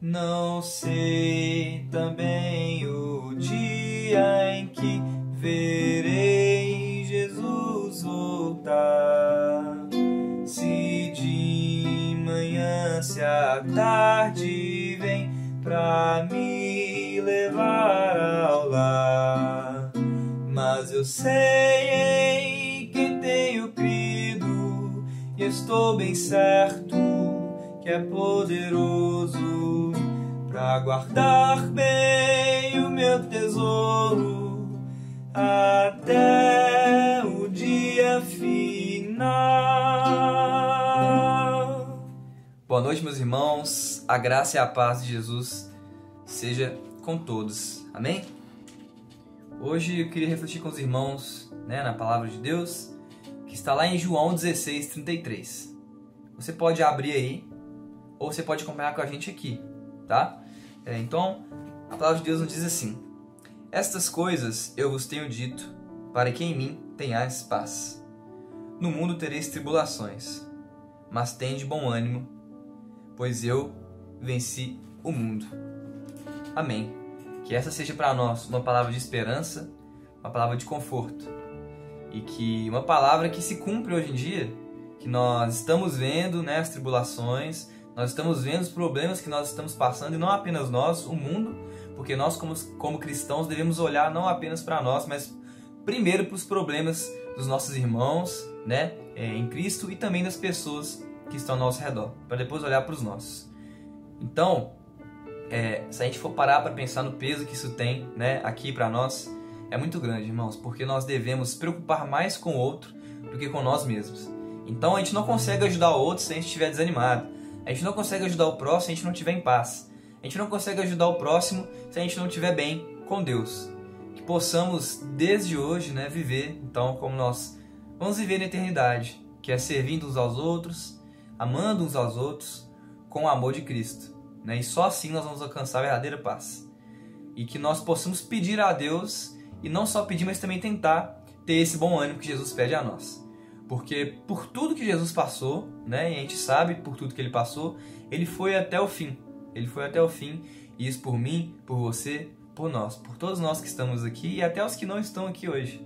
Não sei também o dia em que verei Jesus voltar. Se de manhã, se à tarde vem pra me levar ao lar. Mas eu sei em quem tenho crido e estou bem certo que é poderoso pra guardar bem o meu tesouro até o dia final. Boa noite, meus irmãos. A graça e a paz de Jesus seja com todos. Amém? Hoje eu queria refletir com os irmãos, na palavra de Deus, que está lá em João 16:33. Você pode abrir aí, ou você pode acompanhar com a gente aqui, tá? Então, a palavra de Deus nos diz assim: estas coisas eu vos tenho dito, para que em mim tenhais paz. No mundo tereis tribulações, mas tende bom ânimo, pois eu venci o mundo. Amém. Que essa seja para nós uma palavra de esperança, uma palavra de conforto, e que uma palavra que se cumpre hoje em dia, que nós estamos vendo, as tribulações, nós estamos vendo os problemas que nós estamos passando, e não apenas nós, o mundo, porque nós como cristãos devemos olhar não apenas para nós, mas primeiro para os problemas dos nossos irmãos, em Cristo, e também das pessoas que estão ao nosso redor, para depois olhar para os nossos. Então, se a gente for parar para pensar no peso que isso tem, aqui para nós, é muito grande, irmãos, porque nós devemos preocupar mais com o outro do que com nós mesmos. Então a gente não consegue ajudar o outro se a gente estiver desanimado. A gente não consegue ajudar o próximo se a gente não estiver em paz. A gente não consegue ajudar o próximo se a gente não estiver bem com Deus. Que possamos, desde hoje, viver, então, como nós vamos viver na eternidade, que é servindo uns aos outros, amando uns aos outros, com o amor de Cristo. E só assim nós vamos alcançar a verdadeira paz. E que nós possamos pedir a Deus, e não só pedir, mas também tentar ter esse bom ânimo que Jesus pede a nós. Porque por tudo que Jesus passou, e a gente sabe por tudo que Ele passou, Ele foi até o fim. Ele foi até o fim, e isso por mim, por você, por nós, por todos nós que estamos aqui e até os que não estão aqui hoje,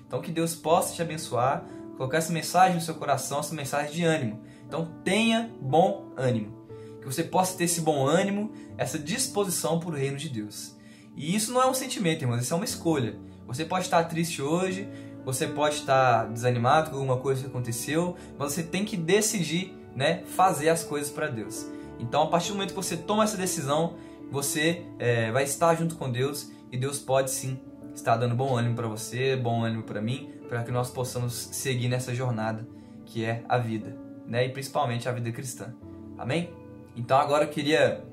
Então que Deus possa te abençoar, colocar essa mensagem no seu coração, essa mensagem de ânimo. Então tenha bom ânimo, que você possa ter esse bom ânimo, essa disposição para o reino de Deus. E isso não é um sentimento, irmãos, isso é uma escolha. Você pode estar triste hoje, você pode estar desanimado com alguma coisa que aconteceu, mas você tem que decidir, fazer as coisas para Deus. Então, a partir do momento que você toma essa decisão, você vai estar junto com Deus, e Deus pode sim estar dando bom ânimo para você, bom ânimo para mim, para que nós possamos seguir nessa jornada que é a vida, e principalmente a vida cristã. Amém? Então agora eu queria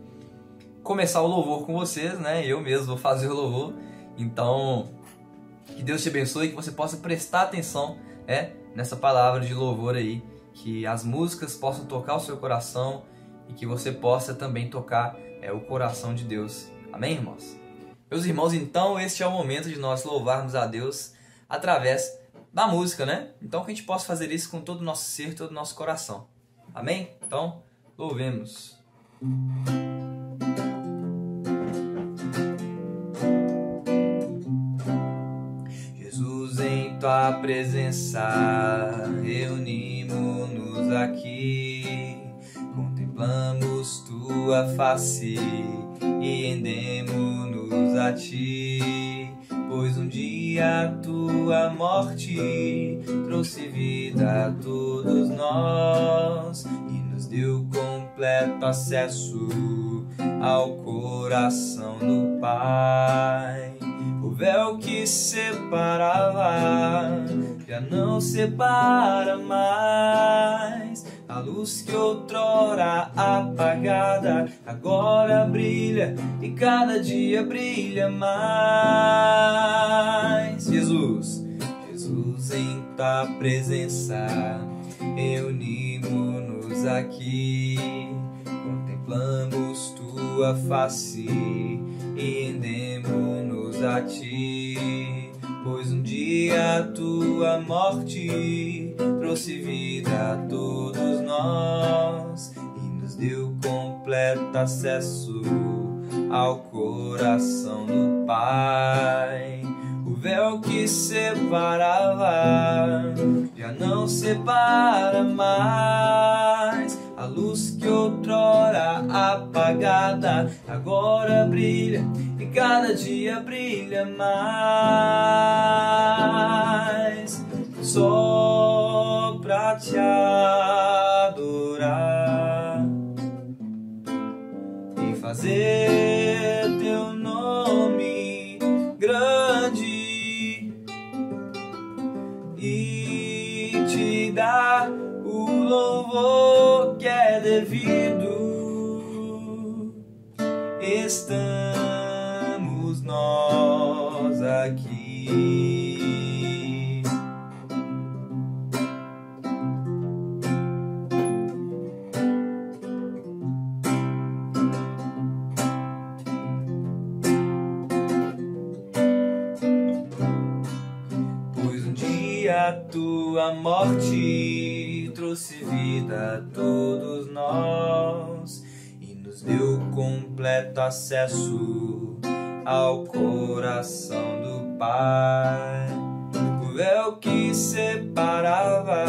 começar o louvor com vocês, Eu mesmo vou fazer o louvor. Então, que Deus te abençoe e que você possa prestar atenção, nessa palavra de louvor aí, que as músicas possam tocar o seu coração e que você possa também tocar o coração de Deus. Amém, irmãos? Meus irmãos, então este é o momento de nós louvarmos a Deus através da música, Então que a gente possa fazer isso com todo o nosso ser, todo o nosso coração. Amém? Então, louvemos. Jesus, em tua presença reunimos-nos aqui, contemplamos tua face e rendemos-nos a ti, pois um dia a tua morte trouxe vida a todos nós e nos deu completo acesso ao coração do Pai. O véu que separava já não separa mais. A luz que outrora apagada agora brilha e cada dia brilha mais. Jesus, em tua presença reunimos-nos aqui, contemplamos tua face e rendemos-nos a ti, pois um dia a tua morte trouxe vida a todos nós e nos deu completo completo acesso ao coração do Pai. O véu que separava já não separa mais. A luz que outrora apagada agora brilha e cada dia brilha mais. Só pra te adorar e fazer teu nome grande e te dar o louvor que é devido. Estamos nós aqui. A tua morte trouxe vida a todos nós e nos deu completo acesso ao coração do Pai. O véu que separava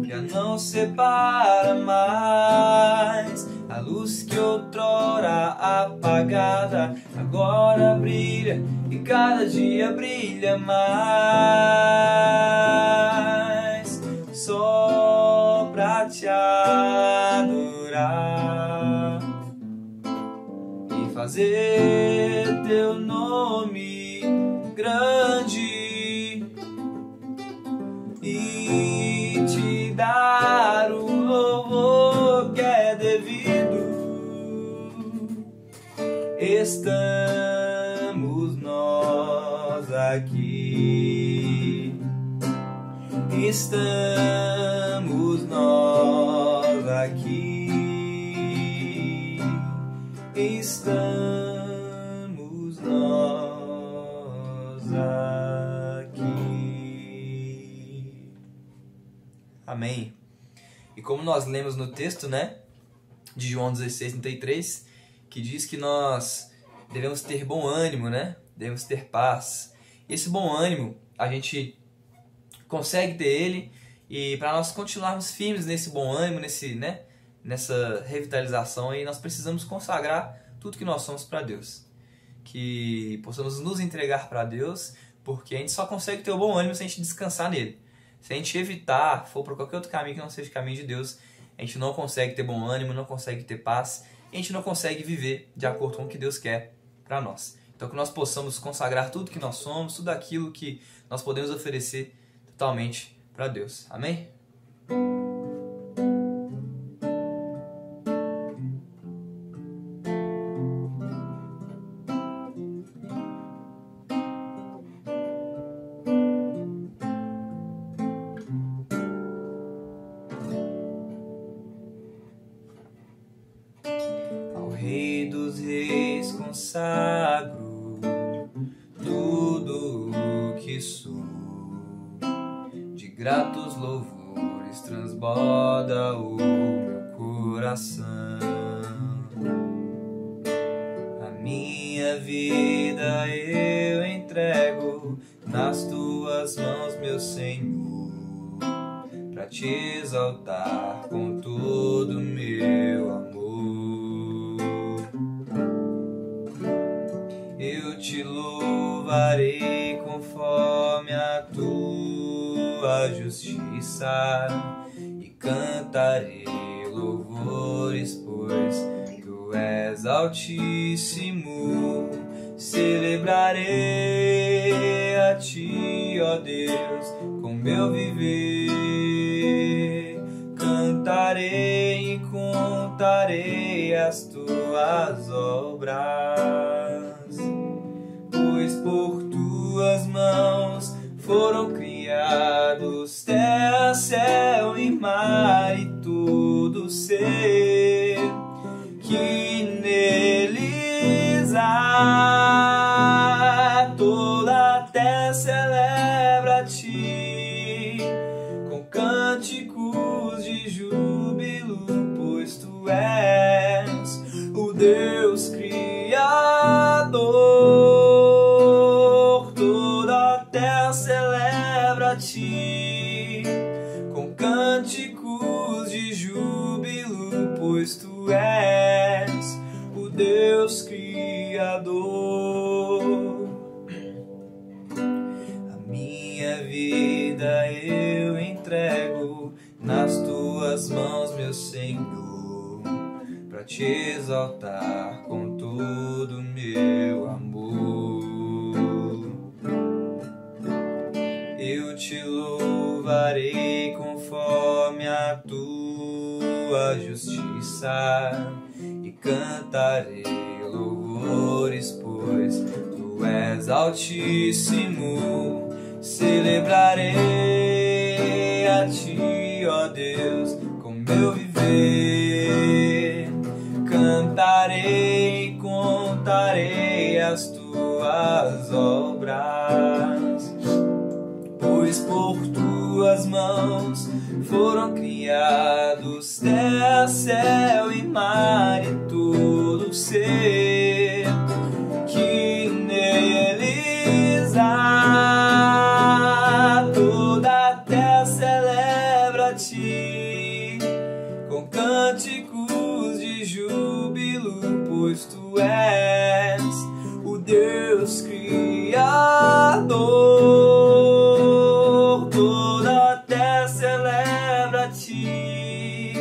já não separa mais. A luz que outrora apagada agora brilha e cada dia brilha mais. Só pra te adorar e fazer teu nome grande e te dar o louvor que é devido. Estamos nós aqui. Estamos nós aqui. Estamos nós aqui. Amém. E como nós lemos no texto, né, de João 16:33, que diz que nós devemos ter bom ânimo, né? Devemos ter paz. Esse bom ânimo, a gente consegue ter ele, e para nós continuarmos firmes nesse bom ânimo, nessa revitalização, aí, nós precisamos consagrar tudo que nós somos para Deus. Que possamos nos entregar para Deus, porque a gente só consegue ter o bom ânimo se a gente descansar nele. Se a gente evitar, for para qualquer outro caminho que não seja o caminho de Deus, a gente não consegue ter bom ânimo, não consegue ter paz, e a gente não consegue viver de acordo com o que Deus quer para nós. Então que nós possamos consagrar tudo que nós somos, tudo aquilo que nós podemos oferecer totalmente para Deus. Amém? Rei dos reis, consagro tudo o que sou, de gratos louvores transborda o meu coração. A minha vida eu entrego nas tuas mãos, meu Senhor, para te exaltar com todo o meu amor. Eu te louvarei conforme a tua justiça e cantarei louvores, pois tu és altíssimo. Celebrarei a ti, ó Deus, com meu viver. Cantarei e contarei as tuas obras, pois por tuas mãos foram criados terra, céu e mar e todo ser que neles há. Toda a terra celebra a ti com cânticos de júbilo, pois tu és Deus Criador. Toda a terra celebra a Ti com cânticos de júbilo, pois Tu és o Deus Criador. A minha vida eu entrego nas Tuas mãos, meu Senhor, para Te exaltar com todo o meu amor. Eu Te louvarei conforme a Tua justiça e cantarei louvores, pois Tu és altíssimo. Celebrarei a Ti, ó Deus, com meu viver. Cantarei e contarei as Tuas obras, pois por Tuas mãos foram criados terra, céu e mar e todo ser que neles há. Toda a terra celebra a Ti com cânticos de júbilo, pois Tu és o Deus Criador. Toda a terra celebra a Ti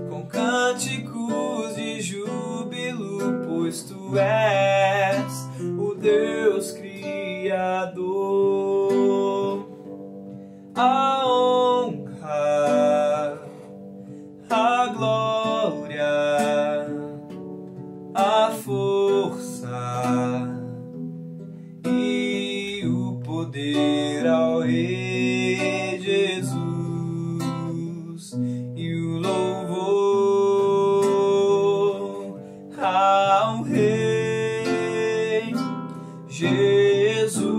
com cânticos de júbilo, pois Tu és o Deus Criador. A honra, a glória, a força e o poder ao Rei Jesus, e o louvor ao Rei Jesus.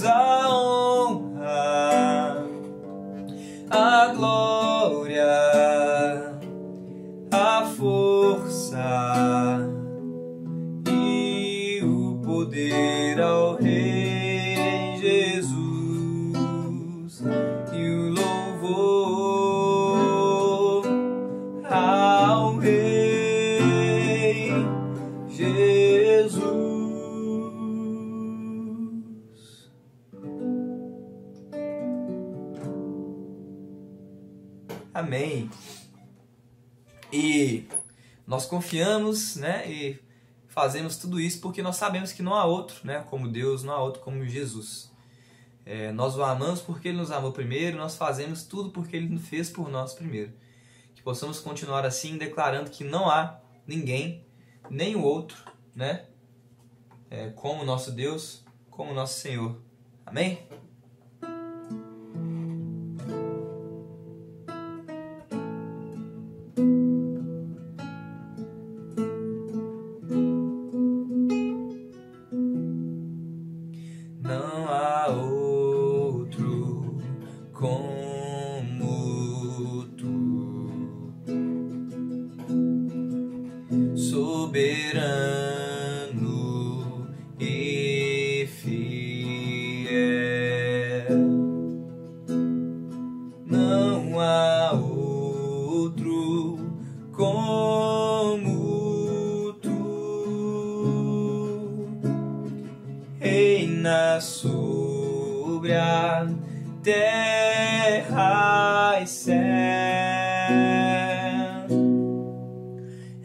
A honra, a glória, a força e o poder ao Rei Jesus, e o louvor ao Rei Jesus. Amém. E nós confiamos, né, e fazemos tudo isso porque nós sabemos que não há outro, né, como Deus, não há outro como Jesus. Nós o amamos porque Ele nos amou primeiro, nós fazemos tudo porque Ele nos fez por nós primeiro. Que possamos continuar assim, declarando que não há ninguém, nem o outro, né, como nosso Deus, como nosso Senhor. Amém? Não há outro como Tu, soberano e fiel. Não há outro como Tu, reina sobre a terra e céu.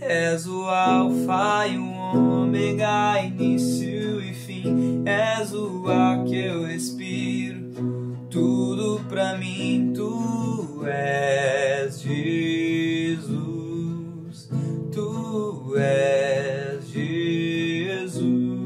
És o alfa e o ômega, início e fim. És o ar que eu respiro, tudo pra mim. Tu és Jesus, Tu és Jesus.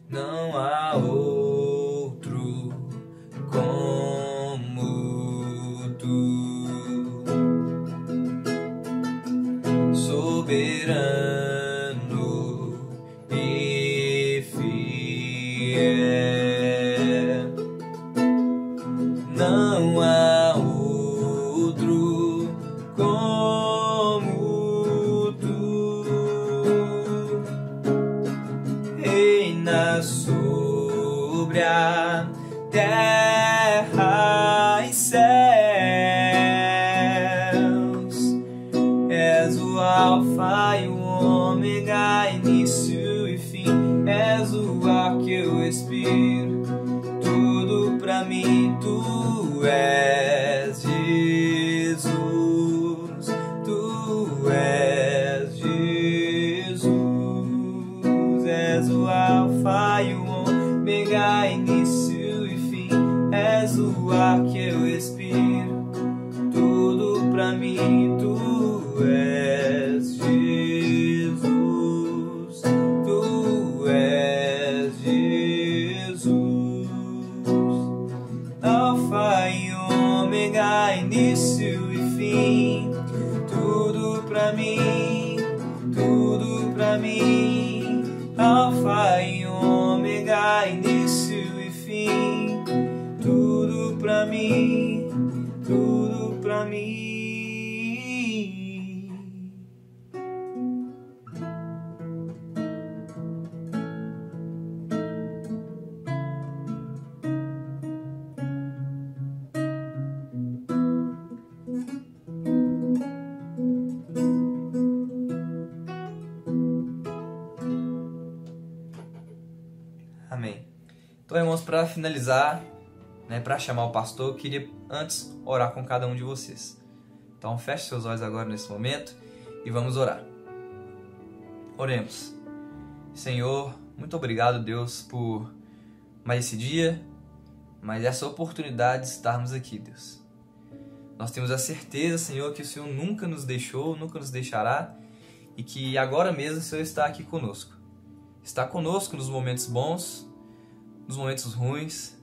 Não há outro alfa e o ômega, início e fim. És o ar que eu respiro, tudo pra mim tu és, Jesus. Tu és Jesus. És o alfa e o ômega, início e fim. És o ar que eu respiro, tudo pra mim tu és, Jesus. Tu és Jesus. Alfa e ômega, início e fim. Tudo pra mim, tudo pra mim. Alfa e ômega, início e fim. Tudo pra mim, tudo pra mim. Amém. Então, irmãos, para finalizar, para chamar o pastor, eu queria antes orar com cada um de vocês. Então, feche seus olhos agora nesse momento e vamos orar. Oremos. Senhor, muito obrigado, Deus, por mais esse dia, mais essa oportunidade de estarmos aqui, Deus. Nós temos a certeza, Senhor, que o Senhor nunca nos deixou, nunca nos deixará e que agora mesmo o Senhor está aqui conosco. Está conosco nos momentos bons, nos momentos ruins,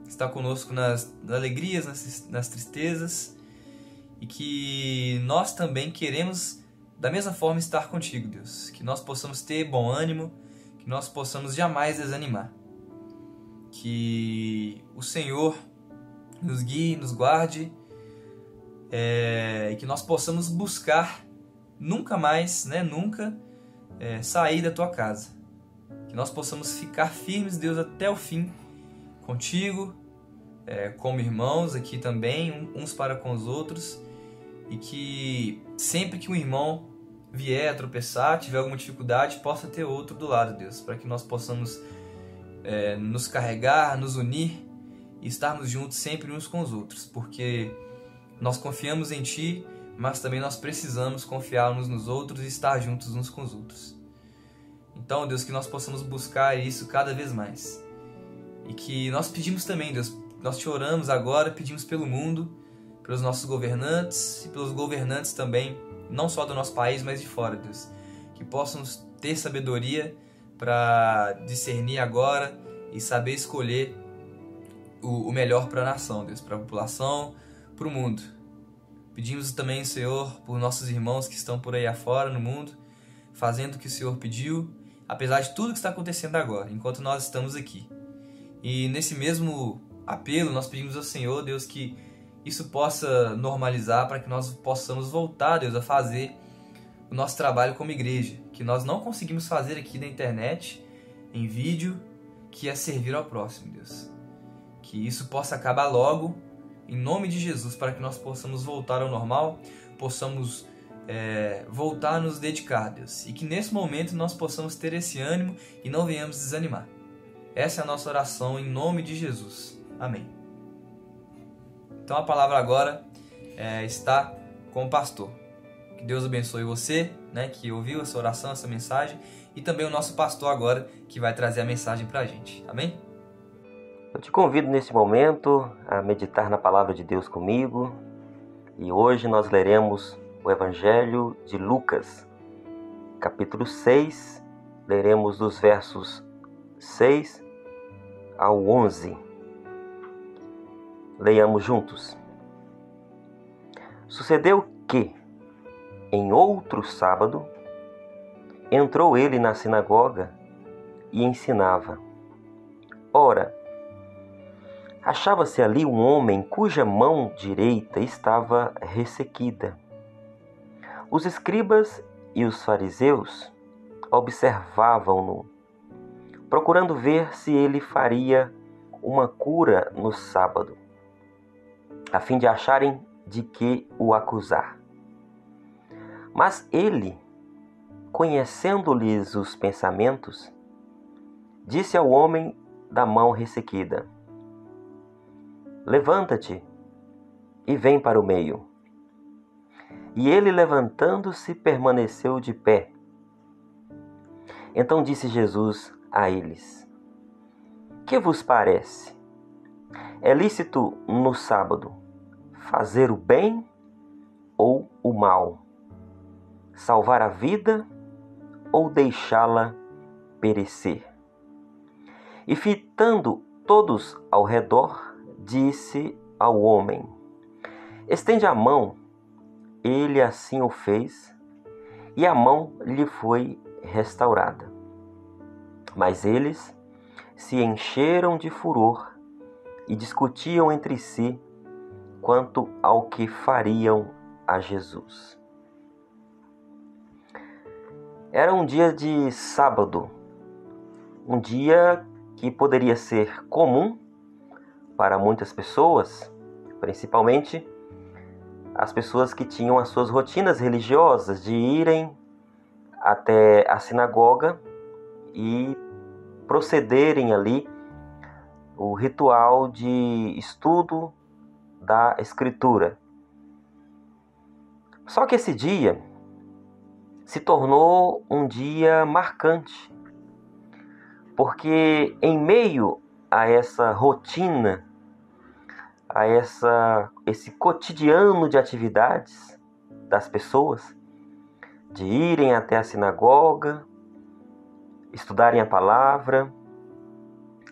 está conosco nas alegrias, nas tristezas, e que nós também queremos da mesma forma estar contigo, Deus. Que nós possamos ter bom ânimo, que nós possamos jamais desanimar. Que o Senhor nos guie, nos guarde, e que nós possamos buscar nunca mais, sair da tua casa. Que nós possamos ficar firmes, Deus, até o fim, contigo, como irmãos aqui também, uns para com os outros, e que sempre que um irmão vier a tropeçar, tiver alguma dificuldade, possa ter outro do lado, Deus, para que nós possamos nos carregar, nos unir e estarmos juntos sempre uns com os outros, porque nós confiamos em Ti, mas também nós precisamos confiar uns nos outros e estar juntos uns com os outros. Então, Deus, que nós possamos buscar isso cada vez mais. E que nós pedimos também, Deus, nós te oramos agora, pedimos pelo mundo, pelos nossos governantes e pelos governantes também, não só do nosso país, mas de fora, Deus. Que possam ter sabedoria para discernir agora e saber escolher o melhor para a nação, Deus, para a população, para o mundo. Pedimos também, Senhor, por nossos irmãos que estão por aí afora no mundo, fazendo o que o Senhor pediu, apesar de tudo que está acontecendo agora, enquanto nós estamos aqui. E nesse mesmo apelo, nós pedimos ao Senhor, Deus, que isso possa normalizar para que nós possamos voltar, Deus, a fazer o nosso trabalho como igreja, que nós não conseguimos fazer aqui na internet, em vídeo, que é servir ao próximo, Deus. Que isso possa acabar logo, em nome de Jesus, para que nós possamos voltar ao normal, possamos voltar a nos dedicar, Deus, e que nesse momento nós possamos ter esse ânimo e não venhamos desanimar. Essa é a nossa oração em nome de Jesus. Amém. Então a palavra agora está com o pastor. Que Deus abençoe você, que ouviu essa oração, essa mensagem, e também o nosso pastor agora, que vai trazer a mensagem para a gente. Amém? Eu te convido nesse momento a meditar na palavra de Deus comigo, e hoje nós leremos o Evangelho de Lucas, capítulo 6, leremos dos versos 6 ao 11. Leiamos juntos. Sucedeu que, em outro sábado, entrou ele na sinagoga e ensinava. Ora, achava-se ali um homem cuja mão direita estava ressequida. Os escribas e os fariseus observavam-no, procurando ver se ele faria uma cura no sábado, a fim de acharem de que o acusar. Mas ele conhecendo-lhes os pensamentos, disse ao homem da mão ressequida: levanta-te e vem para o meio. E ele, levantando-se, permaneceu de pé. Então disse Jesus a eles: que vos parece? É lícito no sábado fazer o bem ou o mal? Salvar a vida ou deixá-la perecer? E fitando todos ao redor, disse ao homem: estende a mão. Ele assim o fez, e a mão lhe foi restaurada. Mas eles se encheram de furor e discutiam entre si quanto ao que fariam a Jesus. Era um dia de sábado, um dia que poderia ser comum para muitas pessoas, principalmente as pessoas que tinham as suas rotinas religiosas de irem até a sinagoga e procederem ali o ritual de estudo da Escritura. Só que esse dia se tornou um dia marcante, porque em meio a essa rotina, a esse cotidiano de atividades das pessoas, de irem até a sinagoga, estudarem a palavra,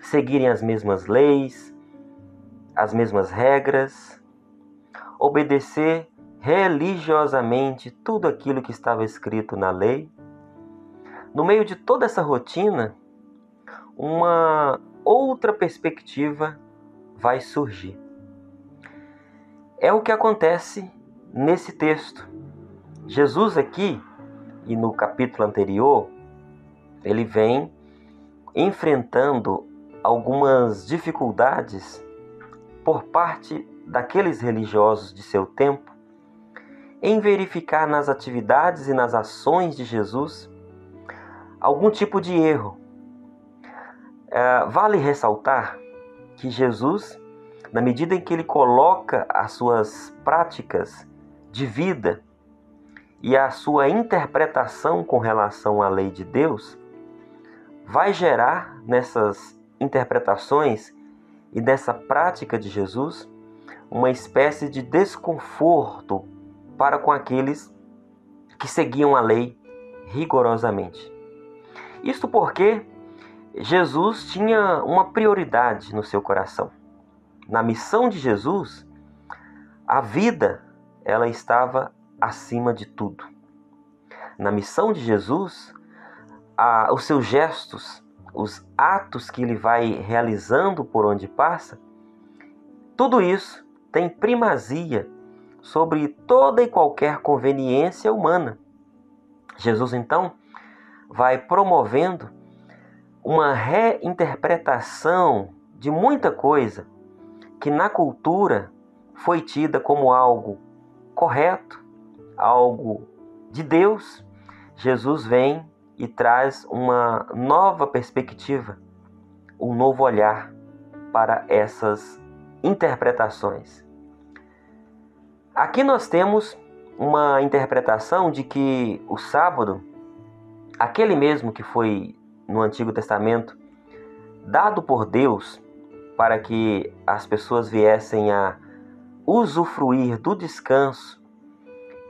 seguirem as mesmas leis, as mesmas regras, obedecer religiosamente tudo aquilo que estava escrito na lei. No meio de toda essa rotina, uma outra perspectiva vai surgir. É o que acontece nesse texto. Jesus aqui, e no capítulo anterior, ele vem enfrentando algumas dificuldades por parte daqueles religiosos de seu tempo em verificar nas atividades e nas ações de Jesus algum tipo de erro. Vale ressaltar que Jesus, na medida em que ele coloca as suas práticas de vida e a sua interpretação com relação à lei de Deus, vai gerar nessas interpretações e nessa prática de Jesus uma espécie de desconforto para com aqueles que seguiam a lei rigorosamente. Isto porque Jesus tinha uma prioridade no seu coração. Na missão de Jesus, a vida, ela estava acima de tudo. Na missão de Jesus, os seus gestos, os atos que ele vai realizando por onde passa, tudo isso tem primazia sobre toda e qualquer conveniência humana. Jesus, então, vai promovendo uma reinterpretação de muita coisa que na cultura foi tida como algo correto, algo de Deus. Jesus vem e traz uma nova perspectiva, um novo olhar para essas interpretações. Aqui nós temos uma interpretação de que o sábado, aquele mesmo que foi no Antigo Testamento dado por Deus para que as pessoas viessem a usufruir do descanso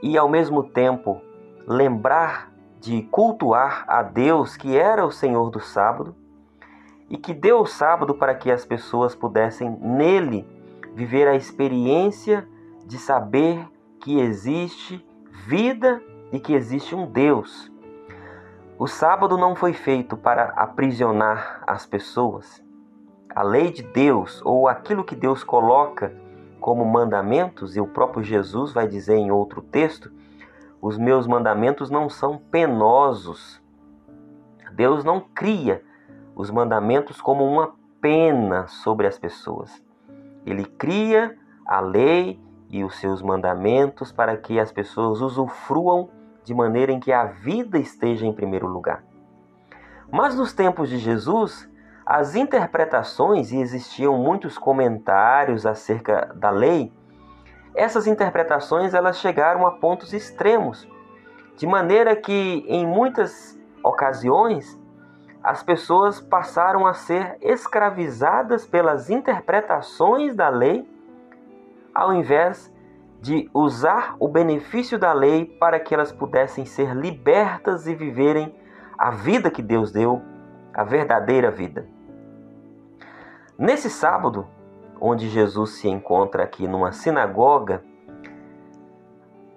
e ao mesmo tempo lembrar de cultuar a Deus, que era o Senhor do sábado, e que deu o sábado para que as pessoas pudessem nele viver a experiência de saber que existe vida e que existe um Deus. O sábado não foi feito para aprisionar as pessoas. A lei de Deus, ou aquilo que Deus coloca como mandamentos, e o próprio Jesus vai dizer em outro texto, os meus mandamentos não são penosos. Deus não cria os mandamentos como uma pena sobre as pessoas. Ele cria a lei e os seus mandamentos para que as pessoas usufruam de maneira em que a vida esteja em primeiro lugar. Mas nos tempos de Jesus, as interpretações, e existiam muitos comentários acerca da lei, essas interpretações elas chegaram a pontos extremos, de maneira que em muitas ocasiões as pessoas passaram a ser escravizadas pelas interpretações da lei, ao invés de usar o benefício da lei para que elas pudessem ser libertas e viverem a vida que Deus deu, a verdadeira vida. Nesse sábado, onde Jesus se encontra aqui numa sinagoga,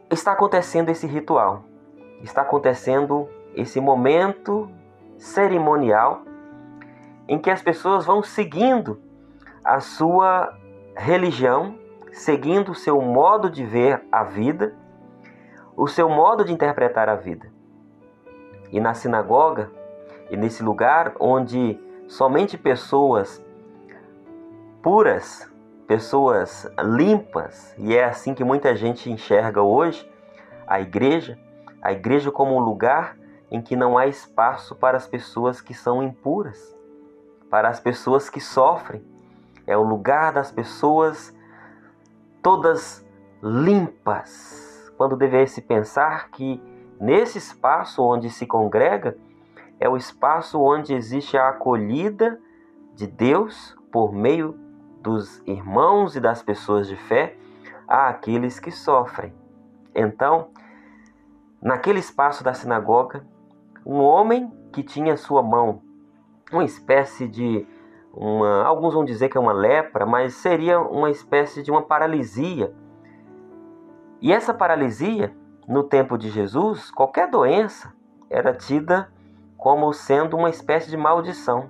está acontecendo esse ritual, está acontecendo esse momento cerimonial em que as pessoas vão seguindo a sua religião, seguindo o seu modo de ver a vida, o seu modo de interpretar a vida. E na sinagoga, e nesse lugar onde somente pessoas puras, pessoas limpas, e é assim que muita gente enxerga hoje a igreja como um lugar em que não há espaço para as pessoas que são impuras, para as pessoas que sofrem. É o lugar das pessoas todas limpas, quando devesse pensar que nesse espaço onde se congrega é o espaço onde existe a acolhida de Deus por meio dos irmãos e das pessoas de fé àqueles que sofrem. Então, naquele espaço da sinagoga, um homem que tinha em sua mão uma espécie de alguns vão dizer que é uma lepra, mas seria uma espécie de uma paralisia. E essa paralisia, no tempo de Jesus, qualquer doença era tida como sendo uma espécie de maldição.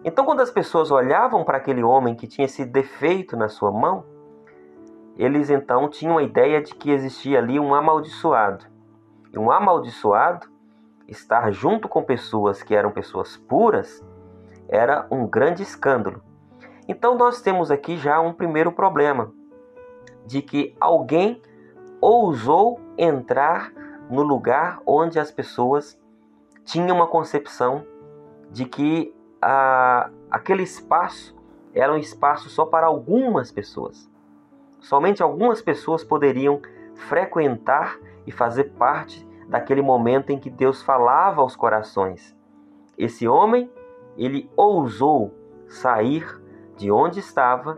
Então, quando as pessoas olhavam para aquele homem que tinha esse defeito na sua mão, eles então tinham a ideia de que existia ali um amaldiçoado. E um amaldiçoado, estar junto com pessoas que eram pessoas puras, era um grande escândalo. Então nós temos aqui já um primeiro problema, de que alguém ousou entrar no lugar onde as pessoas tinham uma concepção de que aquele espaço era um espaço só para algumas pessoas. Somente algumas pessoas poderiam frequentar e fazer parte daquele momento em que Deus falava aos corações. Esse homem, ele ousou sair de onde estava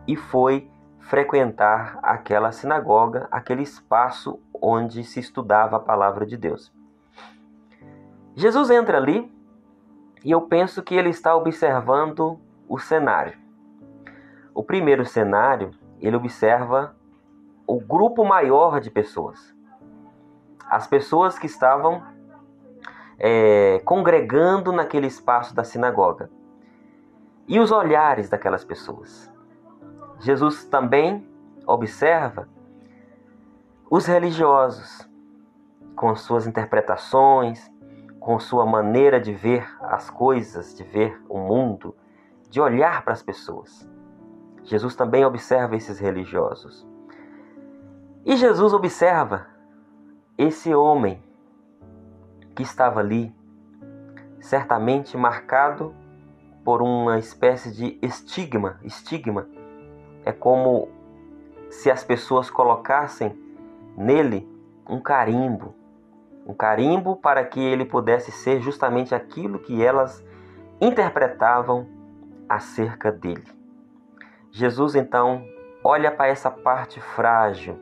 e foi frequentar aquela sinagoga, aquele espaço onde se estudava a palavra de Deus. Jesus entra ali e eu penso que ele está observando o cenário. O primeiro cenário, ele observa o grupo maior de pessoas. As pessoas que estavam congregando naquele espaço da sinagoga. E os olhares daquelas pessoas. Jesus também observa os religiosos, com suas interpretações, com sua maneira de ver as coisas, de ver o mundo, de olhar para as pessoas. Jesus também observa esses religiosos. E Jesus observa esse homem que estava ali, certamente marcado por uma espécie de estigma. Estigma é como se as pessoas colocassem nele um carimbo para que ele pudesse ser justamente aquilo que elas interpretavam acerca dele. Jesus então olha para essa parte frágil,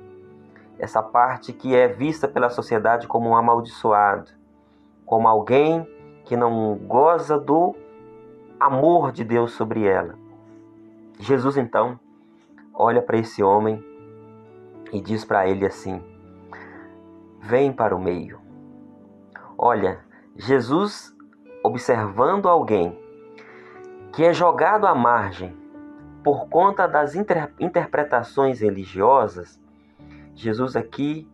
essa parte que é vista pela sociedade como um amaldiçoado, como alguém que não goza do amor de Deus sobre ela. Jesus então olha para esse homem e diz para ele assim: vem para o meio. Olha, Jesus observando alguém que é jogado à margem por conta das interpretações religiosas, Jesus aqui,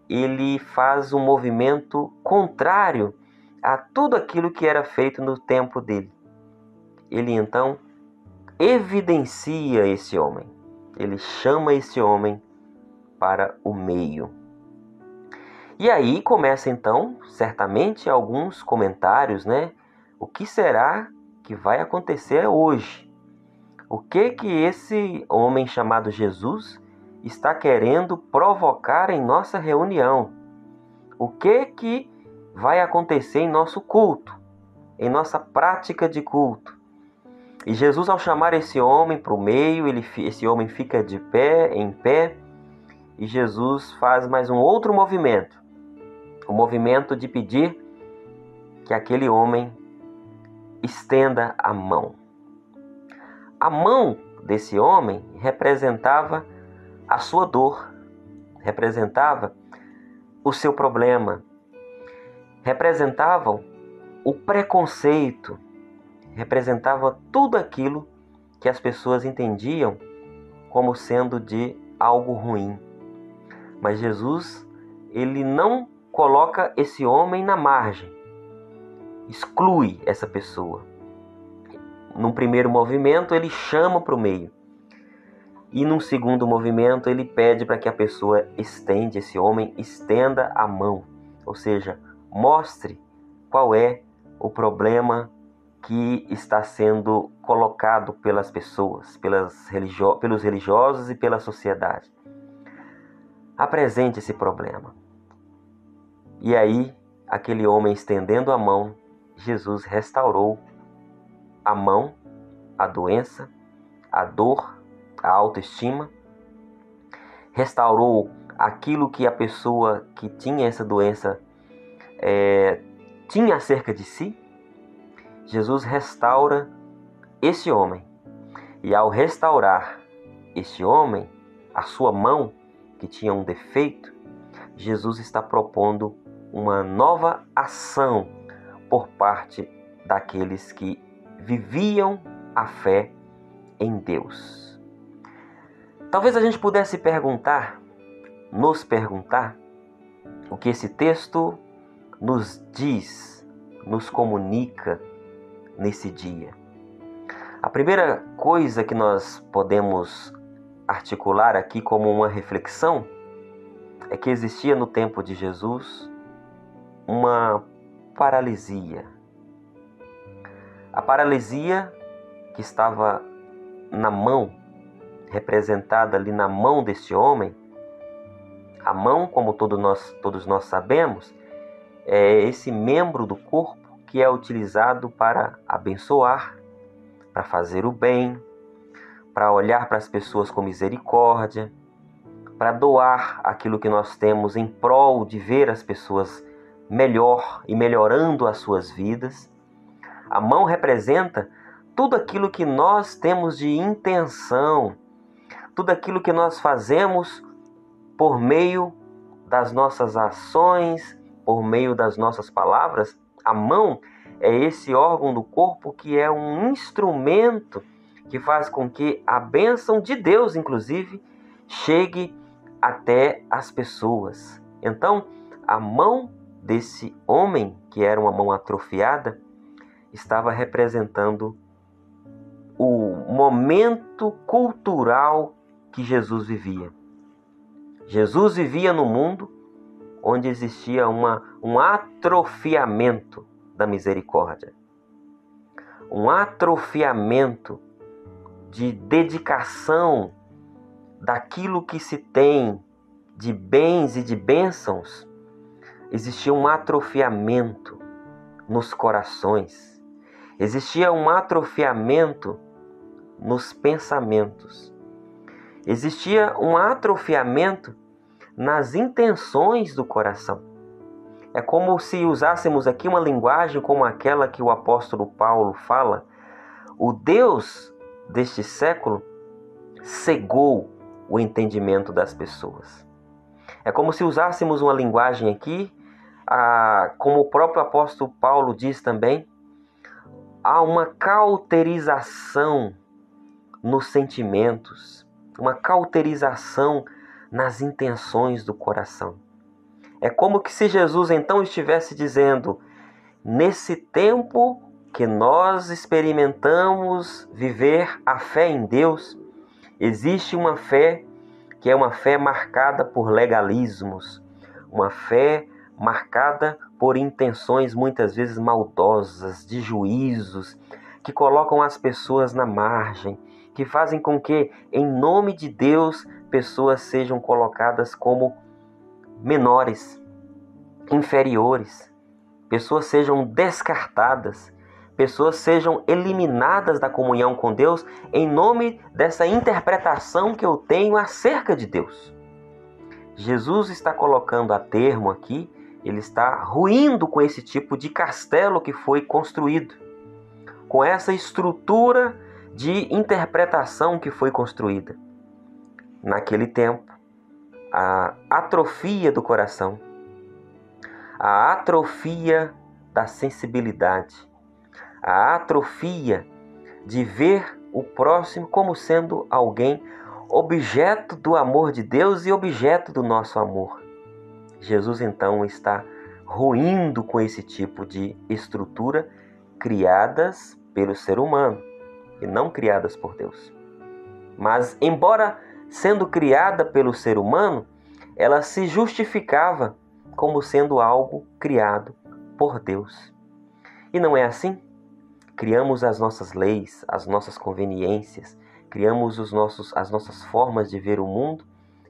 ele faz um movimento contrário a tudo aquilo que era feito no tempo dele. Ele então evidencia esse homem. Ele chama esse homem para o meio. E aí começa então, certamente, alguns comentários, né? O que será que vai acontecer hoje? O que esse homem chamado Jesus está querendo provocar em nossa reunião? O que vai acontecer em nosso culto, em nossa prática de culto? E Jesus, ao chamar esse homem para o meio, esse homem fica de pé, em pé, e Jesus faz mais um outro movimento. O movimento de pedir que aquele homem estenda a mão. A mão desse homem representava a sua dor, representava o seu problema, representavam o preconceito, representava tudo aquilo que as pessoas entendiam como sendo de algo ruim. Mas Jesus, ele não coloca esse homem na margem, exclui essa pessoa. Num primeiro movimento, ele chama para o meio. E num segundo movimento, ele pede para que a pessoa esse homem estenda a mão. Ou seja, mostre qual é o problema que está sendo colocado pelas pessoas, pelos religiosos e pela sociedade. Apresente esse problema. E aí, aquele homem estendendo a mão, Jesus restaurou a mão, a doença, a dor, a autoestima, restaurou aquilo que a pessoa que tinha essa doença tinha acerca de si. Jesus restaura esse homem. E ao restaurar esse homem, a sua mão, que tinha um defeito, Jesus está propondo uma nova ação por parte daqueles que viviam a fé em Deus. Talvez a gente pudesse nos perguntar, o que esse texto nos diz, nos comunica nesse dia. A primeira coisa que nós podemos articular aqui como uma reflexão é que existia no tempo de Jesus uma paralisia. A paralisia que estava na mão, representada ali na mão deste homem. A mão, como todos nós sabemos, é esse membro do corpo que é utilizado para abençoar, para fazer o bem, para olhar para as pessoas com misericórdia, para doar aquilo que nós temos em prol de ver as pessoas melhor e melhorando as suas vidas. A mão representa tudo aquilo que nós temos de intenção, tudo aquilo que nós fazemos por meio das nossas ações, por meio das nossas palavras. A mão é esse órgão do corpo que é um instrumento que faz com que a bênção de Deus, inclusive, chegue até as pessoas. Então, a mão desse homem, que era uma mão atrofiada, estava representando o momento cultural que Jesus vivia. Jesus vivia no mundo onde existia um atrofiamento da misericórdia, um atrofiamento de dedicação daquilo que se tem de bens e de bênçãos. Existia um atrofiamento nos corações, existia um atrofiamento nos pensamentos, existia um atrofiamento nas intenções do coração. É como se usássemos aqui uma linguagem como aquela que o apóstolo Paulo fala. O Deus deste século cegou o entendimento das pessoas. É como se usássemos uma linguagem aqui, como o próprio apóstolo Paulo diz também, há uma cauterização nos sentimentos, uma cauterização nas intenções do coração. É como que se Jesus então estivesse dizendo, nesse tempo que nós experimentamos viver a fé em Deus, existe uma fé que é uma fé marcada por legalismos, uma fé marcada por intenções muitas vezes maldosas, de juízos, que colocam as pessoas na margem, que fazem com que, em nome de Deus, pessoas sejam colocadas como menores, inferiores, pessoas sejam descartadas, pessoas sejam eliminadas da comunhão com Deus em nome dessa interpretação que eu tenho acerca de Deus. Jesus está colocando a termo aqui, ele está ruindo com esse tipo de castelo que foi construído, com essa estrutura de interpretação que foi construída. Naquele tempo, a atrofia do coração, a atrofia da sensibilidade, a atrofia de ver o próximo como sendo alguém objeto do amor de Deus e objeto do nosso amor. Jesus então está ruindo com esse tipo de estrutura criadas pelo ser humano e não criadas por Deus. Mas, embora sendo criada pelo ser humano, ela se justificava como sendo algo criado por Deus. E não é assim? Criamos as nossas leis, as nossas conveniências, criamos as nossas formas de ver o mundo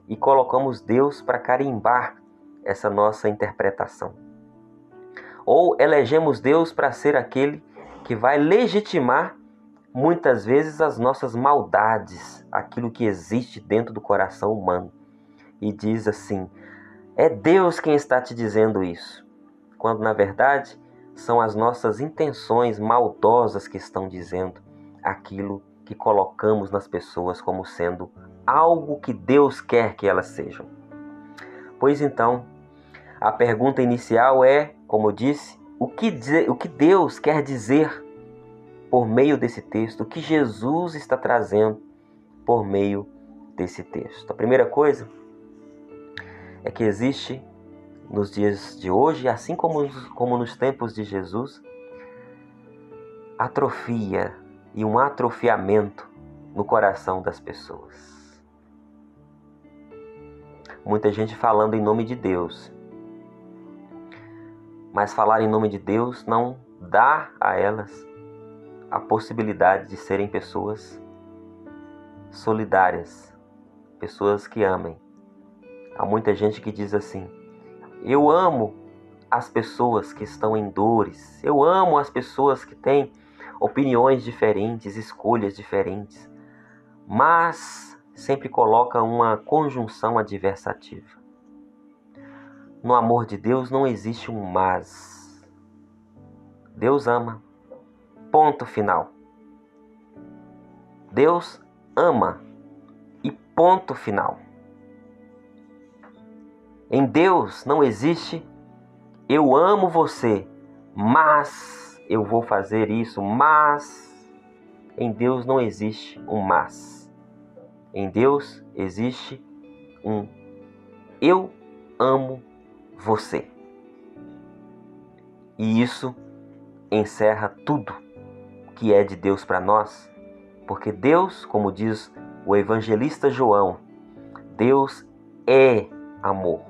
e colocamos Deus para carimbar essa nossa interpretação. Ou elegemos Deus para ser aquele que vai legitimar muitas vezes as nossas maldades, aquilo que existe dentro do coração humano. E diz assim, é Deus quem está te dizendo isso, quando na verdade são as nossas intenções maldosas que estão dizendo aquilo que colocamos nas pessoas como sendo algo que Deus quer que elas sejam. Pois então, a pergunta inicial é, como eu disse, o que Deus quer dizer por meio desse texto, o que Jesus está trazendo por meio desse texto. A primeira coisa é que existe nos dias de hoje, assim como nos tempos de Jesus, atrofia e um atrofiamento no coração das pessoas. Muita gente falando em nome de Deus, mas falar em nome de Deus não dá a elas a possibilidade de serem pessoas solidárias, pessoas que amem. Há muita gente que diz assim, eu amo as pessoas que estão em dores, eu amo as pessoas que têm opiniões diferentes, escolhas diferentes, mas sempre coloca uma conjunção adversativa. No amor de Deus não existe um mas. Deus ama. Ponto final. Deus ama. E ponto final. Em Deus não existe eu amo você, mas eu vou fazer isso, mas... Em Deus não existe um mas. Em Deus existe um eu amo você. E isso encerra tudo que é de Deus para nós, porque Deus, como diz o evangelista João, Deus é amor.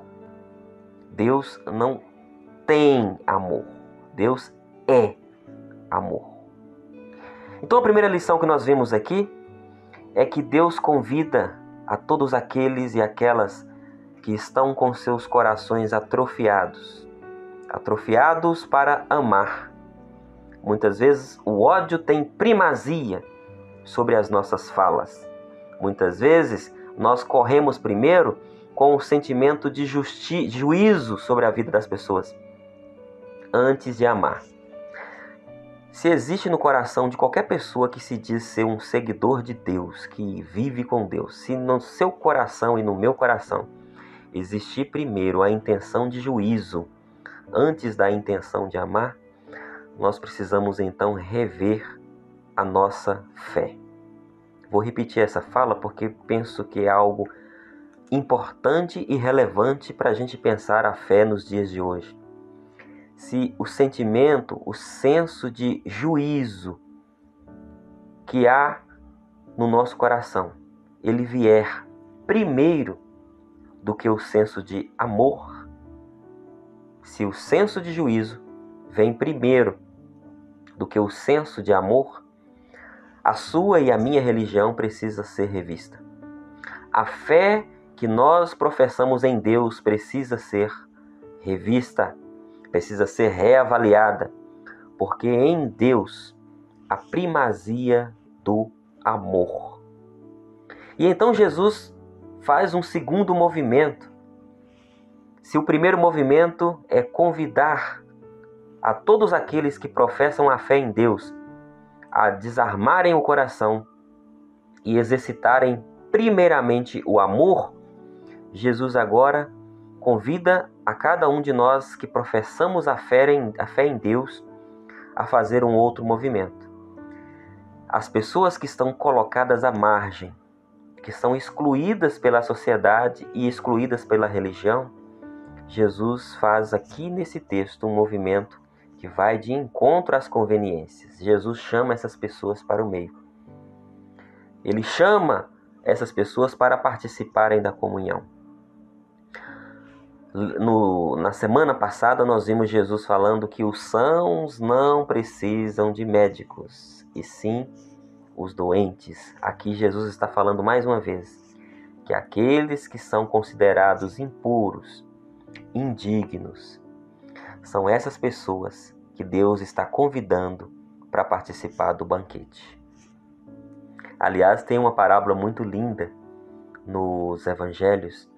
Deus não tem amor. Deus é amor. Então a primeira lição que nós vemos aqui é que Deus convida a todos aqueles e aquelas que estão com seus corações atrofiados para amar. Muitas vezes o ódio tem primazia sobre as nossas falas. Muitas vezes nós corremos primeiro com o sentimento de juízo sobre a vida das pessoas, antes de amar. Se existe no coração de qualquer pessoa que se diz ser um seguidor de Deus, que vive com Deus, se no seu coração e no meu coração existir primeiro a intenção de juízo, antes da intenção de amar, nós precisamos então rever a nossa fé. Vou repetir essa fala porque penso que é algo importante e relevante para a gente pensar a fé nos dias de hoje. Se o sentimento, o senso de juízo que há no nosso coração, ele vier primeiro do que o senso de amor, se o senso de juízo vem primeiro do que o senso de amor, a sua e a minha religião precisa ser revista. A fé que nós professamos em Deus precisa ser revista, precisa ser reavaliada, porque em Deus a primazia do amor. E então Jesus faz um segundo movimento. Se o primeiro movimento é convidar a todos aqueles que professam a fé em Deus a desarmarem o coração e exercitarem primeiramente o amor, Jesus agora convida a cada um de nós que professamos a fé em Deus a fazer um outro movimento. As pessoas que estão colocadas à margem, que são excluídas pela sociedade e excluídas pela religião, Jesus faz aqui nesse texto um movimento que vai de encontro às conveniências. Jesus chama essas pessoas para o meio. Ele chama essas pessoas para participarem da comunhão. Na semana passada nós vimos Jesus falando que os sãos não precisam de médicos, e sim os doentes. Aqui Jesus está falando mais uma vez que aqueles que são considerados impuros, indignos, são essas pessoas que Deus está convidando para participar do banquete. Aliás, tem uma parábola muito linda nos evangelhos,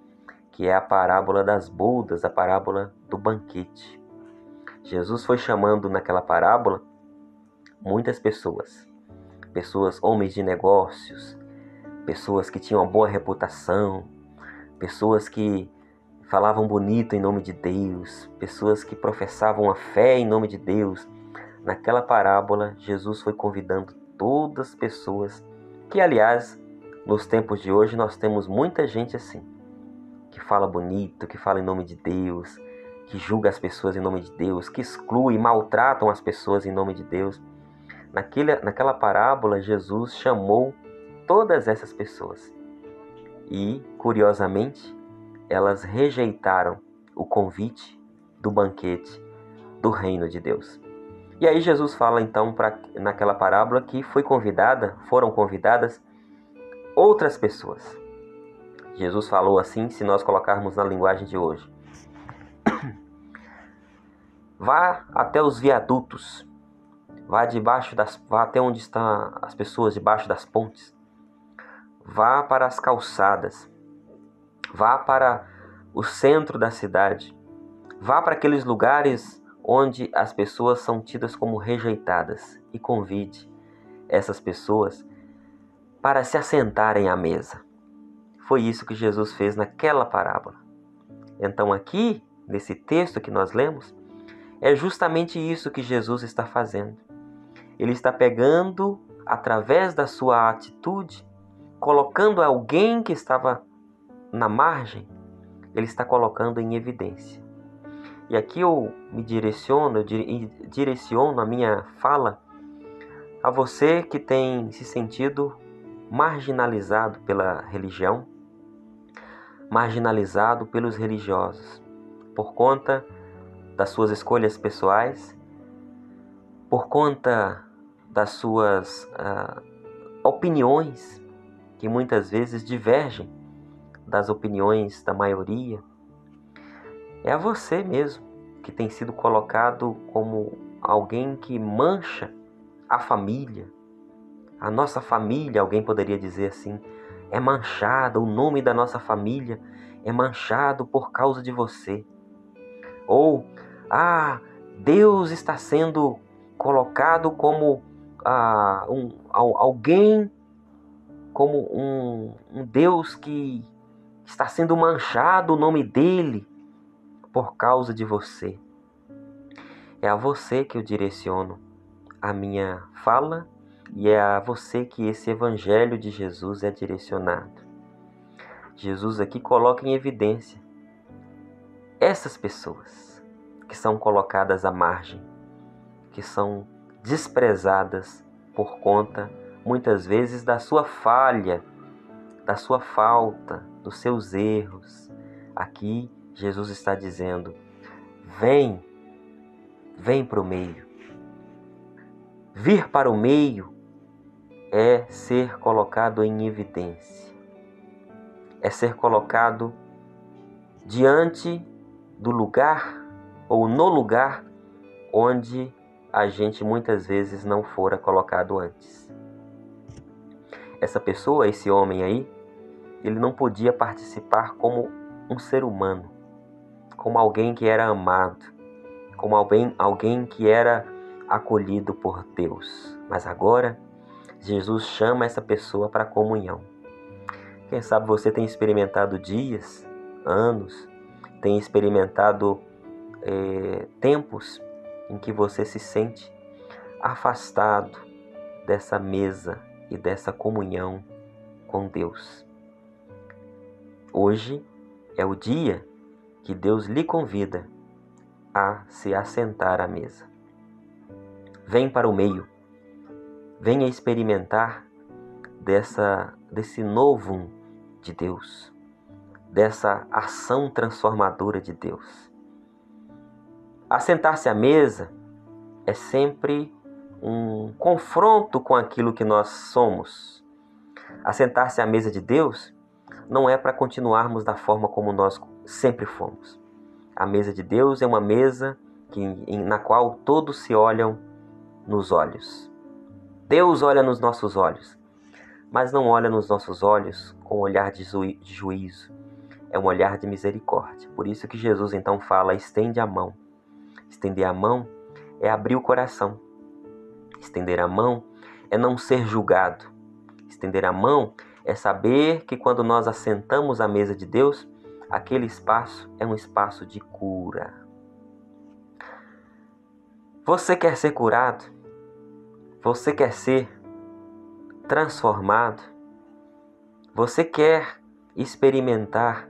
que é a parábola das bodas, a parábola do banquete. Jesus foi chamando naquela parábola muitas pessoas, homens de negócios, pessoas que tinham uma boa reputação, pessoas que falavam bonito em nome de Deus, pessoas que professavam a fé em nome de Deus. Naquela parábola, Jesus foi convidando todas as pessoas que, aliás, nos tempos de hoje nós temos muita gente assim, que fala bonito, que fala em nome de Deus, que julga as pessoas em nome de Deus, que exclui e maltratam as pessoas em nome de Deus. Naquela parábola, Jesus chamou todas essas pessoas e, curiosamente, elas rejeitaram o convite do banquete do reino de Deus. E aí Jesus fala então naquela parábola que foram convidadas outras pessoas. Jesus falou assim, se nós colocarmos na linguagem de hoje: vá até os viadutos, vá até onde estão as pessoas debaixo das pontes, vá para as calçadas, vá para o centro da cidade, vá para aqueles lugares onde as pessoas são tidas como rejeitadas e convide essas pessoas para se assentarem à mesa. Foi isso que Jesus fez naquela parábola. Então aqui, nesse texto que nós lemos, é justamente isso que Jesus está fazendo. Ele está pegando, através da sua atitude, colocando alguém que estava na margem, ele está colocando em evidência. E aqui eu direciono a minha fala a você que tem se sentido marginalizado pela religião, marginalizado pelos religiosos, por conta das suas escolhas pessoais, por conta das suas opiniões, que muitas vezes divergem das opiniões da maioria. É a você mesmo que tem sido colocado como alguém que mancha a família. A nossa família, alguém poderia dizer assim, é manchada, o nome da nossa família é manchado por causa de você. Ou, Deus está sendo colocado como alguém, como um Deus que está sendo manchado o nome dele por causa de você. É a você que eu direciono a minha fala e é a você que esse evangelho de Jesus é direcionado. Jesus aqui coloca em evidência essas pessoas que são colocadas à margem, que são desprezadas por conta, muitas vezes, da sua falha, da sua falta, dos seus erros. Aqui, Jesus está dizendo: vem para o meio. Vir para o meio é ser colocado em evidência, é ser colocado diante do lugar ou no lugar onde a gente muitas vezes não fora colocado antes. Essa pessoa, esse homem aí, ele não podia participar como um ser humano, como alguém que era amado, como alguém que era acolhido por Deus. Mas agora, Jesus chama essa pessoa para a comunhão. Quem sabe você tem experimentado dias, anos, tem experimentado tempos em que você se sente afastado dessa mesa e dessa comunhão com Deus. Hoje é o dia que Deus lhe convida a se assentar à mesa. Vem para o meio, venha experimentar desse novo de Deus, dessa ação transformadora de Deus. Assentar-se à mesa é sempre um confronto com aquilo que nós somos. Assentar-se à mesa de Deus não é para continuarmos da forma como nós sempre fomos. A mesa de Deus é uma mesa na qual todos se olham nos olhos. Deus olha nos nossos olhos, mas não olha nos nossos olhos com um olhar de juízo. É um olhar de misericórdia. Por isso que Jesus então fala, estende a mão. Estender a mão é abrir o coração. Estender a mão é não ser julgado. Estender a mão é saber que quando nós assentamos à mesa de Deus, aquele espaço é um espaço de cura. Você quer ser curado? Você quer ser transformado? Você quer experimentar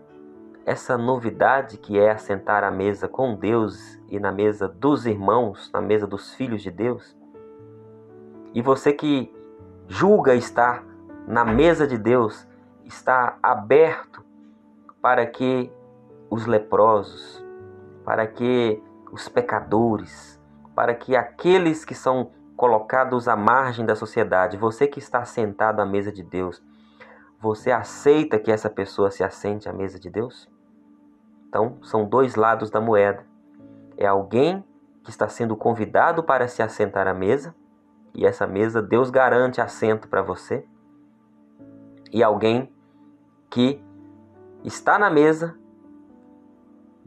essa novidade que é assentar à mesa com Deus e na mesa dos irmãos, na mesa dos filhos de Deus? E você que julga estar na mesa de Deus, está aberto para que os leprosos, para que os pecadores, para que aqueles que são colocados à margem da sociedade, você que está sentado à mesa de Deus, você aceita que essa pessoa se assente à mesa de Deus? Então, são dois lados da moeda. É alguém que está sendo convidado para se assentar à mesa, e essa mesa Deus garante assento para você. E alguém que está na mesa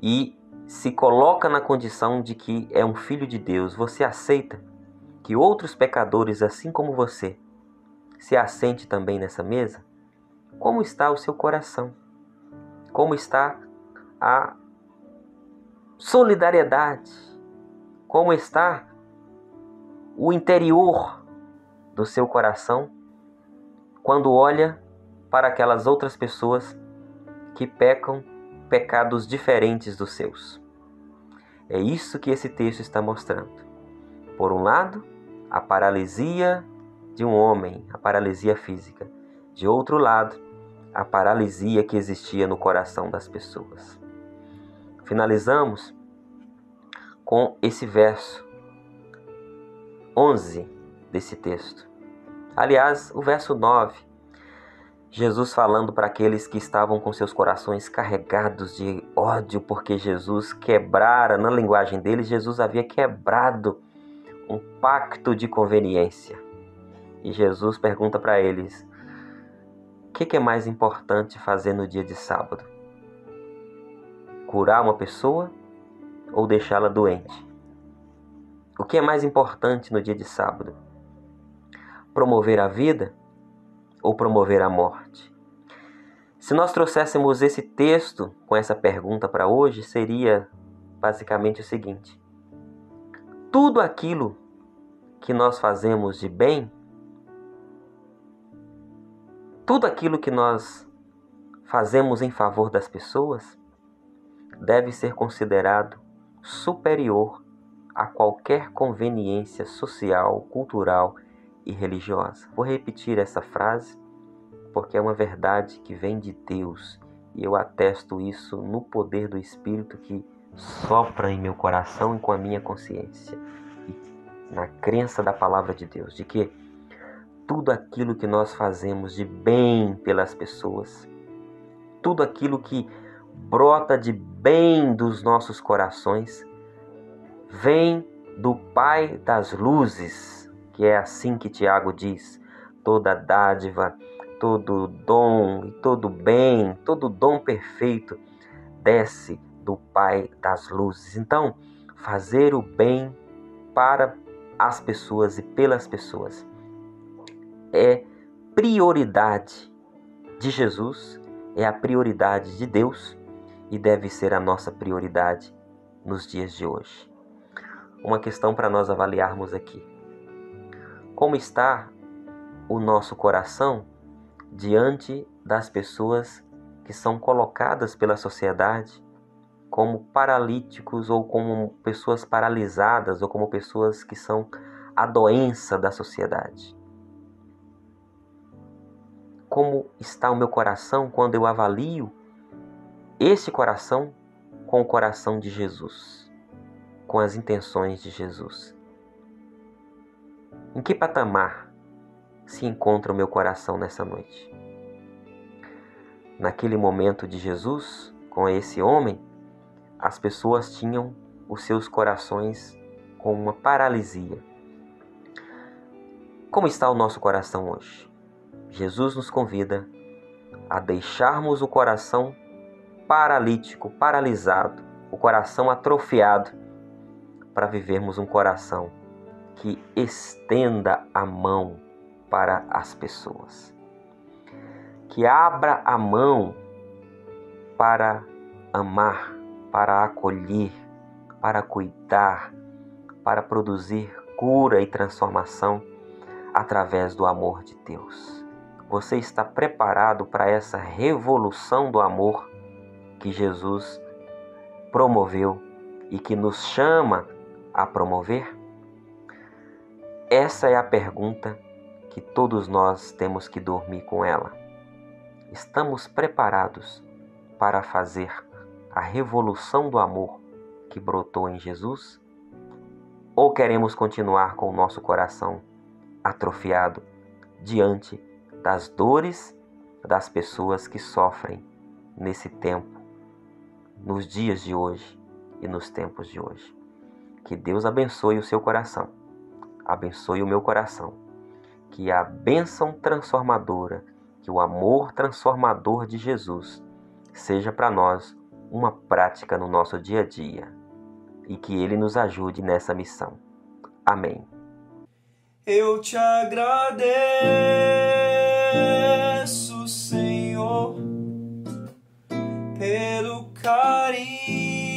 e se coloca na condição de que é um filho de Deus. Você aceita que outros pecadores, assim como você, se assente também nessa mesa? Como está o seu coração? Como está a solidariedade? Como está o interior do seu coração quando olha para aquelas outras pessoas que pecam pecados diferentes dos seus? É isso que esse texto está mostrando. Por um lado, a paralisia de um homem, a paralisia física. De outro lado, a paralisia que existia no coração das pessoas. Finalizamos com esse verso 11 desse texto. Aliás, o verso 9, Jesus falando para aqueles que estavam com seus corações carregados de ódio, porque Jesus quebrara, na linguagem deles, Jesus havia quebrado um pacto de conveniência. E Jesus pergunta para eles, o que é mais importante fazer no dia de sábado? Curar uma pessoa ou deixá-la doente? O que é mais importante no dia de sábado? Promover a vida ou promover a morte? Se nós trouxéssemos esse texto com essa pergunta para hoje, seria basicamente o seguinte: tudo aquilo que nós fazemos de bem, tudo aquilo que nós fazemos em favor das pessoas, deve ser considerado superior a qualquer conveniência social, cultural e religiosa. Vou repetir essa frase porque é uma verdade que vem de Deus e eu atesto isso no poder do Espírito que sopra em meu coração e com a minha consciência, e na crença da palavra de Deus, de que tudo aquilo que nós fazemos de bem pelas pessoas, tudo aquilo que brota de bem dos nossos corações, vem do Pai das luzes, que é assim que Tiago diz: toda dádiva, todo dom e todo bem, todo dom perfeito desce do Pai das luzes. Então, fazer o bem para as pessoas e pelas pessoas é prioridade de Jesus, é a prioridade de Deus e deve ser a nossa prioridade nos dias de hoje. Uma questão para nós avaliarmos aqui: como está o nosso coração diante das pessoas que são colocadas pela sociedade como paralíticos, ou como pessoas paralisadas, ou como pessoas que são a doença da sociedade? Como está o meu coração quando eu avalio esse coração com o coração de Jesus, com as intenções de Jesus? Em que patamar se encontra o meu coração nessa noite? Naquele momento de Jesus, com esse homem, as pessoas tinham os seus corações com uma paralisia. Como está o nosso coração hoje? Jesus nos convida a deixarmos o coração paralítico, paralisado, o coração atrofiado, para vivermos um coração que estenda a mão para as pessoas, que abra a mão para amar, para acolher, para cuidar, para produzir cura e transformação através do amor de Deus. Você está preparado para essa revolução do amor que Jesus promoveu e que nos chama a promover? Essa é a pergunta que todos nós temos que dormir com ela. Estamos preparados para fazer a revolução do amor que brotou em Jesus? Ou queremos continuar com o nosso coração atrofiado diante das dores das pessoas que sofrem nesse tempo, nos dias de hoje e nos tempos de hoje? Que Deus abençoe o seu coração, abençoe o meu coração, que a bênção transformadora, que o amor transformador de Jesus seja para nós uma prática no nosso dia a dia e que Ele nos ajude nessa missão. Amém. Eu te agradeço, Senhor, pelo carinho,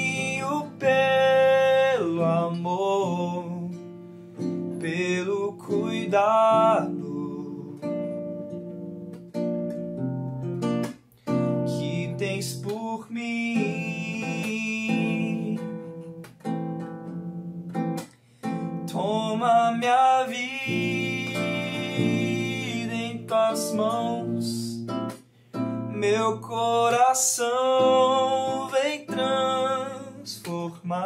pelo amor, pelo cuidado que tens por mim. Toma minha vida em tuas mãos, meu coração vem transformar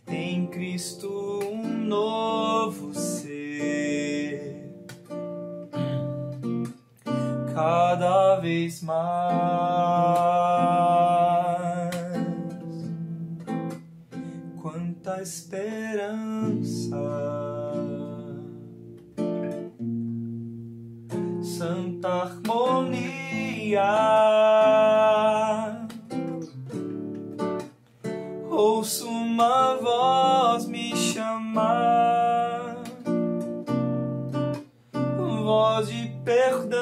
em Cristo um novo ser, cada vez mais. Quanta esperança, santa harmonia, ouço uma voz me chamar, voz de perdão,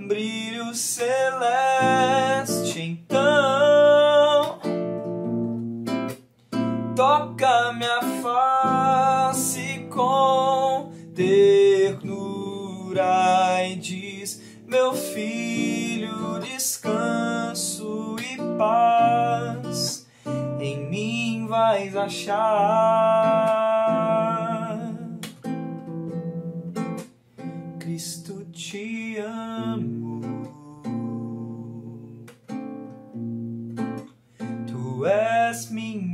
brilho celeste. Então toca minha face com ternura e diz: meu filho, descanso e paz em mim vais achar. Cristo, te amo,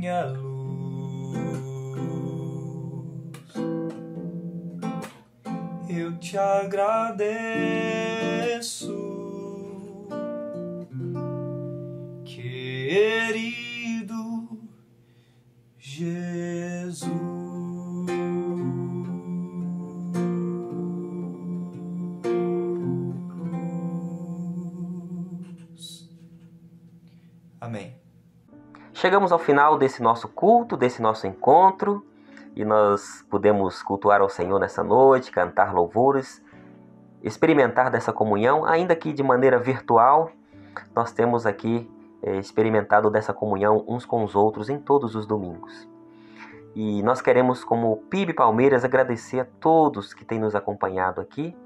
minha luz, eu te agradeço, querido Jesus. Amém. Chegamos ao final desse nosso culto, desse nosso encontro, e nós podemos cultuar ao Senhor nessa noite, cantar louvores, experimentar dessa comunhão, ainda que de maneira virtual. Nós temos aqui experimentado dessa comunhão uns com os outros em todos os domingos. E nós queremos, como PIB Palmeiras, agradecer a todos que têm nos acompanhado aqui.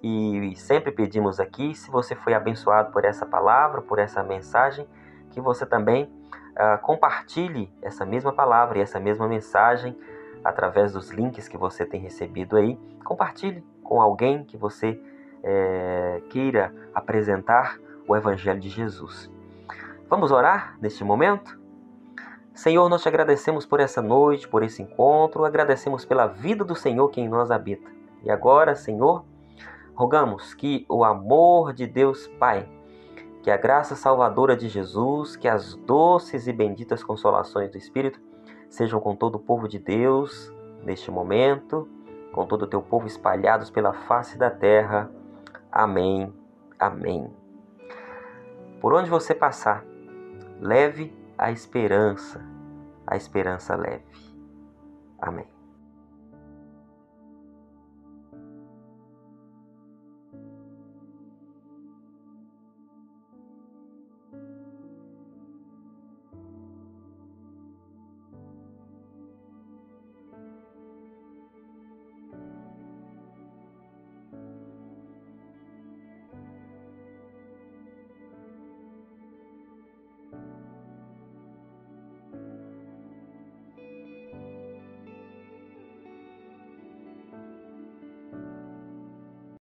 E sempre pedimos aqui, se você foi abençoado por essa palavra, por essa mensagem, que você também compartilhe essa mesma palavra e essa mesma mensagem através dos links que você tem recebido aí. Compartilhe com alguém que você queira apresentar o Evangelho de Jesus. Vamos orar neste momento? Senhor, nós te agradecemos por essa noite, por esse encontro, agradecemos pela vida do Senhor que em nós habita. E agora, Senhor, rogamos que o amor de Deus Pai, que a graça salvadora de Jesus, que as doces e benditas consolações do Espírito sejam com todo o povo de Deus neste momento, com todo o teu povo espalhados pela face da terra. Amém. Amém. Por onde você passar, leve a esperança leve. Amém.